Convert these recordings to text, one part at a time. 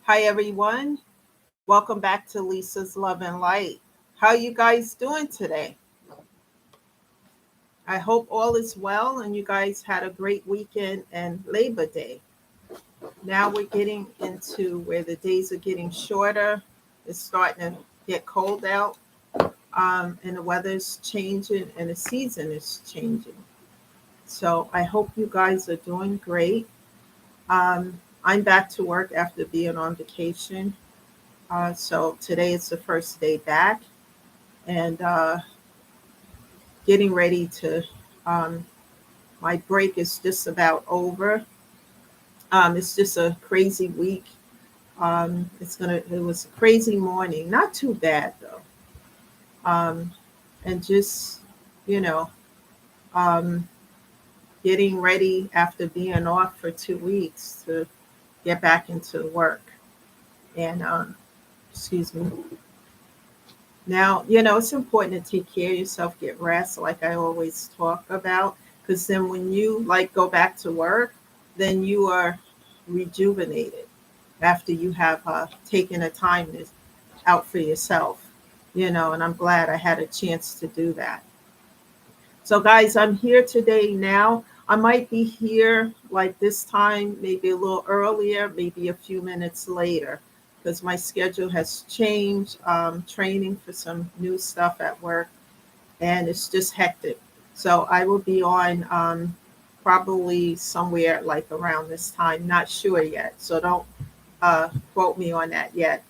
Hi everyone. Welcome back to Lisa's Love and Light. How you guys doing today? I hope all is well and you guys had a great weekend and Labor Day. Now we're getting into where the days are getting shorter. It's starting to get cold out, and the weather's changing and the season is changing. So I hope you guys are doing great. I'm back to work after being on vacation. So today is the first day back and getting ready to. Um, my break is just about over. It's just a crazy week. It was a crazy morning, not too bad though. Um, and just you know, um, getting ready after being off for 2 weeks to get back into work. And excuse me. Now, it's important to take care of yourself, get rest, like I always talk about, because then when you like go back to work, then you are rejuvenated after you have taken a time out for yourself, and I'm glad I had a chance to do that. So, guys, I'm here today now. I might be here like this time, maybe a little earlier, maybe a few minutes later, because my schedule has changed. Training for some new stuff at work, and it's just hectic. So, I will be on probably somewhere like around this time, not sure yet. So, don't quote me on that yet.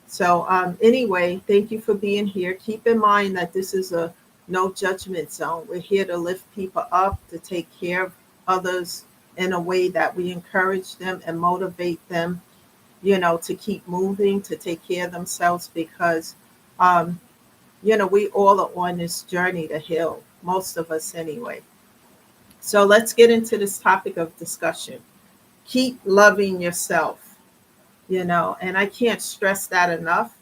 So, anyway, thank you for being here. Keep in mind that this is a no judgment zone. We're here to lift people up, to take care of others in a way that we encourage them and motivate them, to keep moving, to take care of themselves because, um, we all are on this journey to heal, most of us anyway. So, let's get into this topic of discussion. Keep loving yourself, and I can't stress that enough.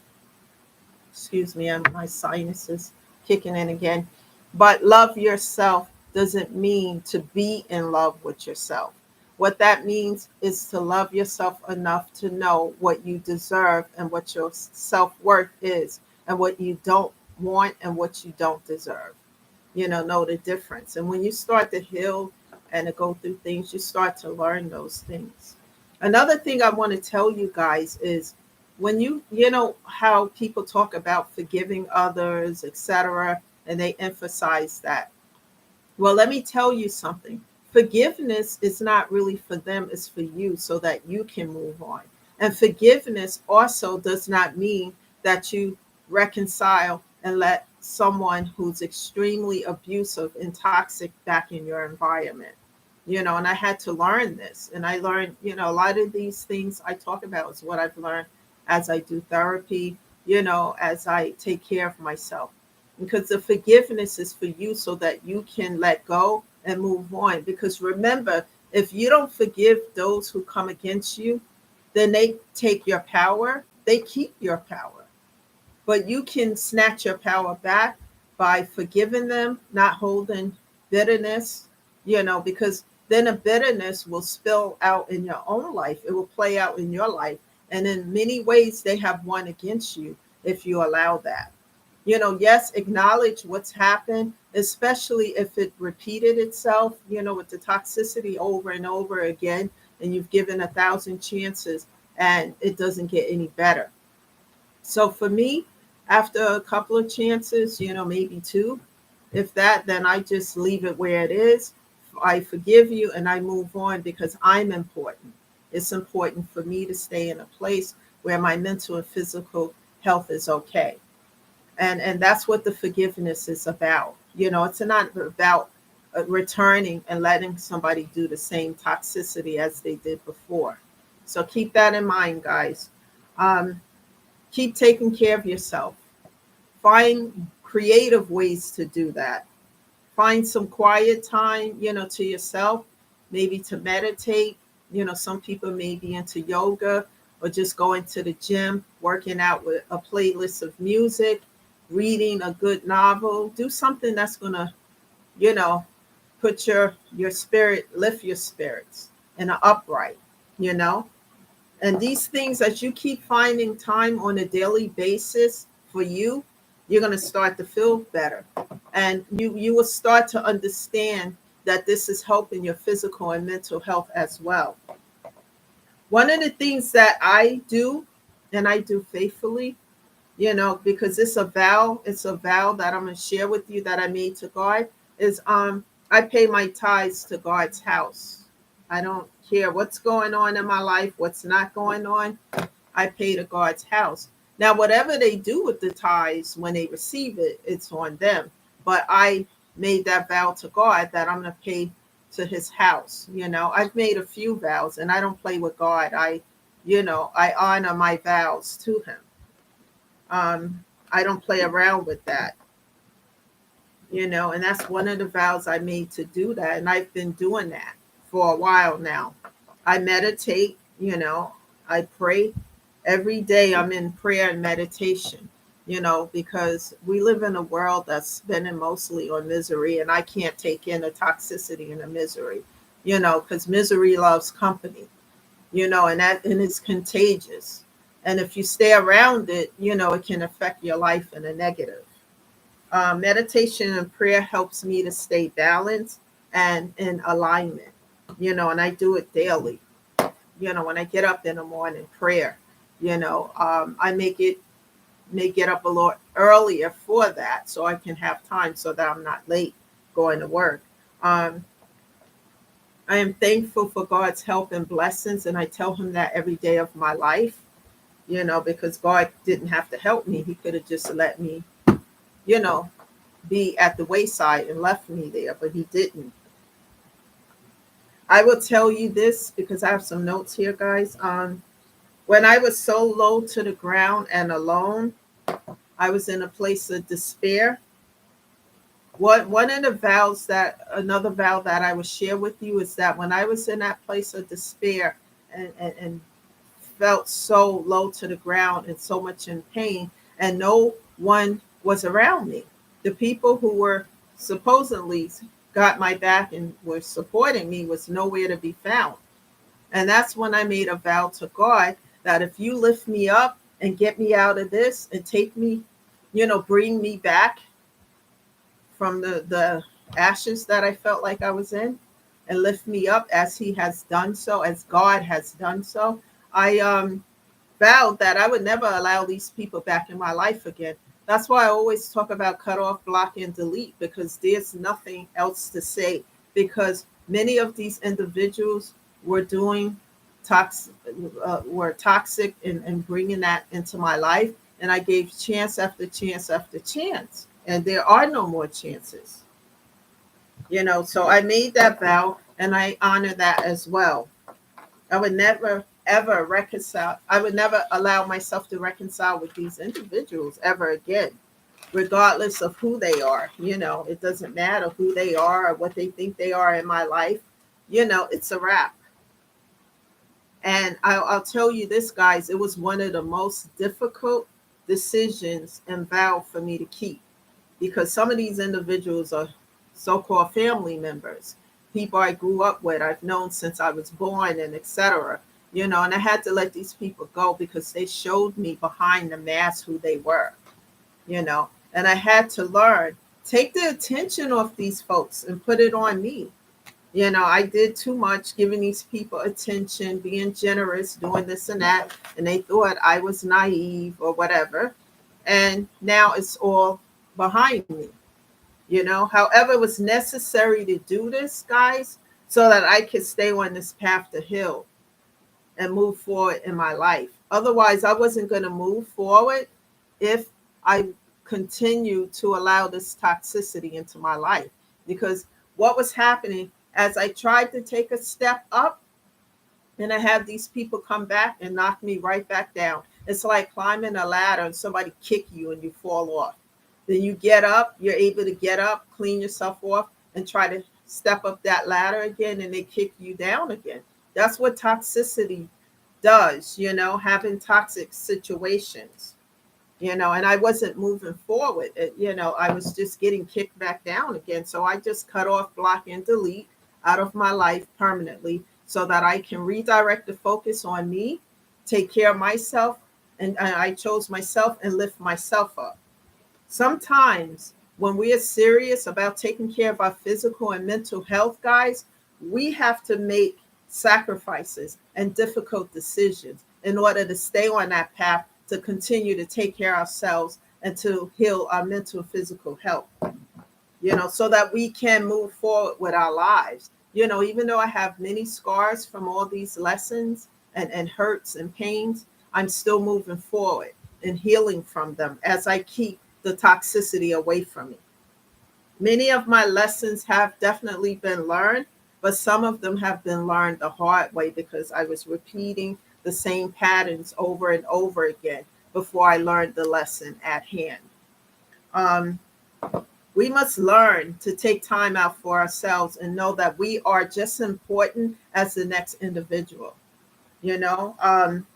Excuse me, my sinuses kicking in again. But love yourself doesn't mean to be in love with yourself. What that means is to love yourself enough to know what you deserve and what your self worth is, and what you don't want and what you don't deserve. Know the difference. And when you start to heal and to go through things, you start to learn those things. Another thing I want to tell you guys is when you know how people talk about forgiving others, etc., and they emphasize that. Well, let me tell you something. Forgiveness is not really for them, it's for you so that you can move on. And forgiveness also does not mean that you reconcile and let someone who's extremely abusive and toxic back in your environment. And I had to learn this. And I learned, a lot of these things I talk about is what I've learned as I do therapy, as I take care of myself, because the forgiveness is for you so that you can let go and move on. Because remember, if you don't forgive those who come against you, then they take your power, they keep your power. But you can snatch your power back by forgiving them, not holding bitterness, because then a bitterness will spill out in your own life. It will play out in your life. And in many ways, they have won against you if you allow that. Yes, acknowledge what's happened, especially if it repeated itself, with the toxicity over and over again, and you've given 1,000 chances and it doesn't get any better. So for me, after a couple of chances, maybe two, if that, then I just leave it where it is. I forgive you and I move on because I'm important. It's important for me to stay in a place where my mental and physical health is okay. And that's what the forgiveness is about. It's not about returning and letting somebody do the same toxicity as they did before. So keep that in mind, guys. Um, Keep taking care of yourself. Find creative ways to do that. Find some quiet time, to yourself, maybe to meditate. Some people may be into yoga or just going to the gym, working out with a playlist of music, reading a good novel. Do something that's going to, you know, put your spirit, lift your spirits in an upright, you know. And these things that you keep finding time on a daily basis for you, you're going to start to feel better. And you will start to understand that this is helping your physical and mental health as well. One of the things that I do, and I do faithfully, because it's a vow that I'm going to share with you that I made to God, is I pay my tithes to God's house. I don't care what's going on in my life, what's not going on. I pay to God's house. Now, whatever they do with the tithes when they receive it, it's on them. But I made that vow to God that I'm going to pay to his house. I've made a few vows, and I don't play with God. I honor my vows to him. I don't play around with that, and that's one of the vows I made to do that. And I've been doing that for a while now. I meditate, I pray every day. I'm in prayer and meditation, because we live in a world that's spinning mostly on misery, and I can't take in the toxicity and the misery, because misery loves company, and it's contagious. And if you stay around it, it can affect your life in a negative. Meditation and prayer helps me to stay balanced and in alignment, and I do it daily. When I get up in the morning, prayer, I may get up a lot earlier for that so I can have time so that I'm not late going to work. Um, I am thankful for God's help and blessings, and I tell him that every day of my life, because God didn't have to help me. He could have just let me, you know, be at the wayside and left me there, but he didn't. I will tell you this because I have some notes here, guys. When I was so low to the ground and alone, I was in a place of despair. One of the another vow that I will share with you is that when I was in that place of despair and felt so low to the ground and so much in pain, and no one was around me. The people who were supposedly got my back and were supporting me was nowhere to be found. And that's when I made a vow to God that if you lift me up and get me out of this and take me, bring me back from the ashes that I felt like I was in and lift me up as he has done so, as God has done so. I vowed that I would never allow these people back in my life again. That's why I always talk about cut off, block, and delete, because there's nothing else to say. Because many of these individuals were doing were toxic and bringing that into my life, and I gave chance after chance after chance, and there are no more chances. So I made that vow, and I honor that as well. I would never ever reconcile. I would never allow myself to reconcile with these individuals ever again, regardless of who they are. It doesn't matter who they are or what they think they are in my life. It's a wrap. And I'll tell you this, guys, it was one of the most difficult decisions and vow for me to keep, because some of these individuals are so-called family members, people I grew up with, I've known since I was born, and etc. And I had to let these people go because they showed me behind the mask who they were. And I had to learn, take the attention off these folks and put it on me. I did too much giving these people attention, being generous, doing this and that, and they thought I was naive or whatever. And now it's all behind me. However, it was necessary to do this, guys, so that I could stay on this path to heal and move forward in my life. Otherwise, I wasn't going to move forward if I continued to allow this toxicity into my life. Because what was happening as I tried to take a step up, and I had these people come back and knock me right back down. It's like climbing a ladder and somebody kick you and you fall off. Then you get up, you're able to get up, clean yourself off, and try to step up that ladder again, and they kick you down again. That's what toxicity does, having toxic situations, and I wasn't moving forward. I was just getting kicked back down again. So I just cut off, block, and delete out of my life permanently so that I can redirect the focus on me take care of myself, and I chose myself and lift myself up. Sometimes when we are serious about taking care of our physical and mental health, guys, we have to make sacrifices and difficult decisions in order to stay on that path to continue to take care of ourselves and to heal our mental and physical health, so that we can move forward with our lives. Even though I have many scars from all these lessons and hurts and pains, I'm still moving forward and healing from them as I keep the toxicity away from me. Many of my lessons have definitely been learned, but some of them have been learned the hard way because I was repeating the same patterns over and over again before I learned the lesson at hand. Um, we must learn to take time out for ourselves and know that we are just as important as the next individual, you know, um,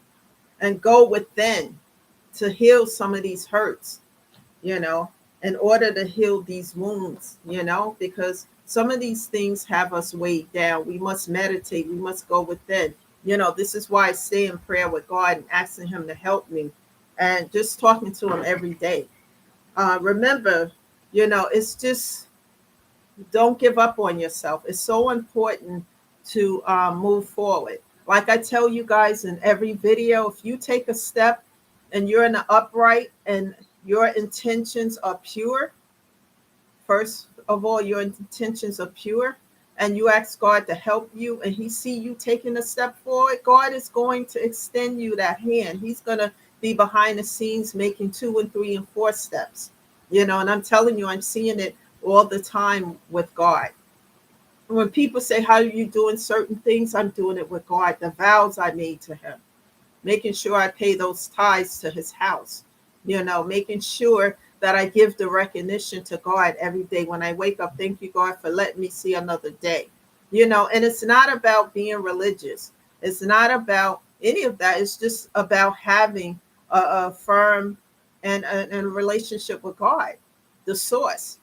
and go within to heal some of these hurts, you know, in order to heal these wounds, because some of these things have us weighed down. We must meditate, we must go within. This is why I stay in prayer with God and asking Him to help me and just talking to Him every day. Remember, it's just don't give up on yourself. It's so important to move forward. Like I tell you guys in every video, if you take a step and you're in the upright and your intentions are pure, first of all, your intentions are pure, and you ask God to help you and He see you taking a step forward, God is going to extend you that hand. He's going to be behind the scenes making 2 and 3 and 4 steps, and I'm telling you, I'm seeing it all the time with God. When people say, how are you doing certain things? I'm doing it with God. The vows I made to Him, making sure I pay those tithes to His house, making sure that I give the recognition to God every day when I wake up. Thank you, God, for letting me see another day. And it's not about being religious. It's not about any of that. It's just about having a firm and a relationship with God, the source,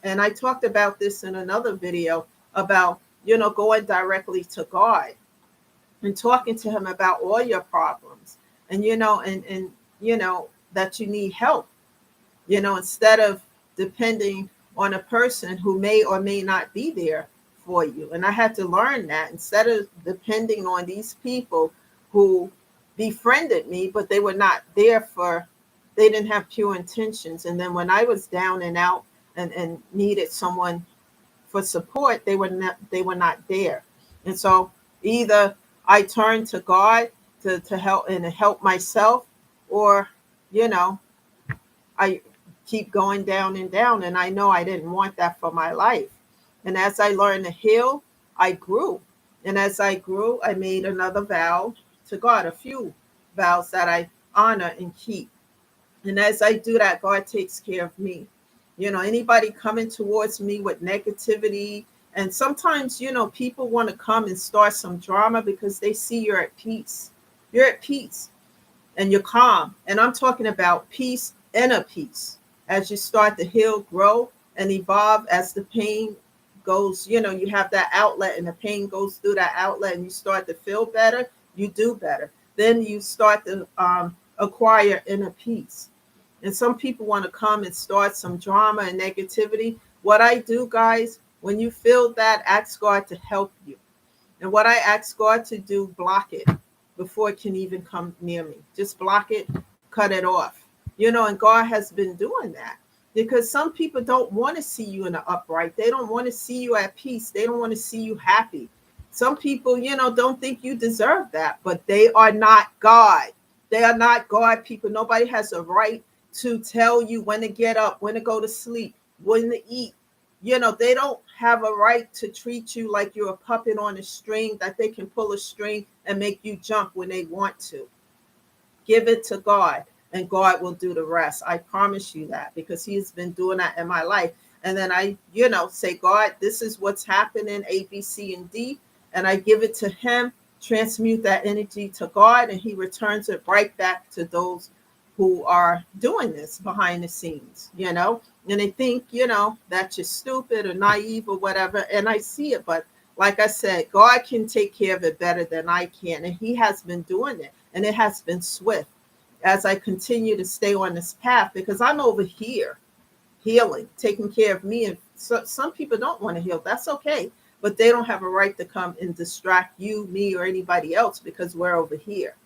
And I talked about this in another video about, going directly to God and talking to Him about all your problems and, that you need help, instead of depending on a person who may or may not be there for you. And I had to learn that instead of depending on these people who befriended me, but they were not there they didn't have pure intentions. And then when I was down and out and needed someone for support, they were not there. And so either I turned to God to help and to help myself, or, I keep going down and down. And I know I didn't want that for my life. And as I learned to heal, I grew. And as I grew, I made another vow to God, a few vows that I honor and keep. And as I do that, God takes care of me. Anybody coming towards me with negativity, and sometimes, people want to come and start some drama because they see you're at peace. You're at peace and you're calm. And I'm talking about peace, inner peace. As you start to heal, grow, and evolve, as the pain goes, you have that outlet and the pain goes through that outlet and you start to feel better, you do better. Then you start to acquire inner peace. And some people want to come and start some drama and negativity. What I do, guys, when you feel that, ask God to help you. And what I ask God to do, block it before it can even come near me. Just block it, cut it off. And God has been doing that because some people don't want to see you in the upright. They don't want to see you at peace. They don't want to see you happy. Some people, don't think you deserve that, but they are not God. They are not God people. Nobody has a right to tell you when to get up, when to go to sleep, when to eat. They don't have a right to treat you like you're a puppet on a string, that they can pull a string and make you jump when they want to. Give it to God and God will do the rest. I promise you that, because He has been doing that in my life. And then I, say, God, this is what's happening, A, B, C, and D. And I give it to Him, transmute that energy to God, and He returns it right back to those who are doing this behind the scenes, and they think, that you're stupid or naive or whatever. And I see it, but like I said, God can take care of it better than I can. And He has been doing it. And it has been swift as I continue to stay on this path, because I'm over here healing, taking care of me. And so, some people don't want to heal. That's okay. But they don't have a right to come and distract you, me, or anybody else because we're over here.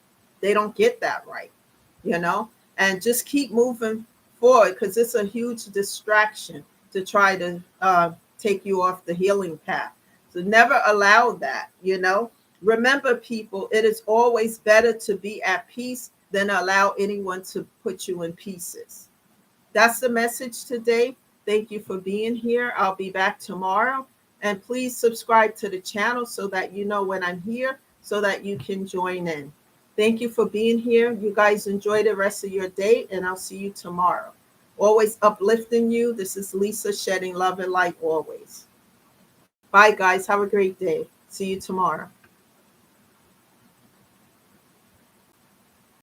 They don't get that right, you know? And just keep moving forward, because it's a huge distraction to try to take you off the healing path. So never allow that, you know? Remember, people, it is always better to be at peace than allow anyone to put you in pieces. That's the message today. Thank you for being here. I'll be back tomorrow. And please subscribe to the channel so that you know when I'm here, so that you can join in. Thank you for being here. You guys enjoy the rest of your day, and I'll see you tomorrow. Always uplifting you. This is Lisa, shedding love and light always. Bye, guys. Have a great day. See you tomorrow.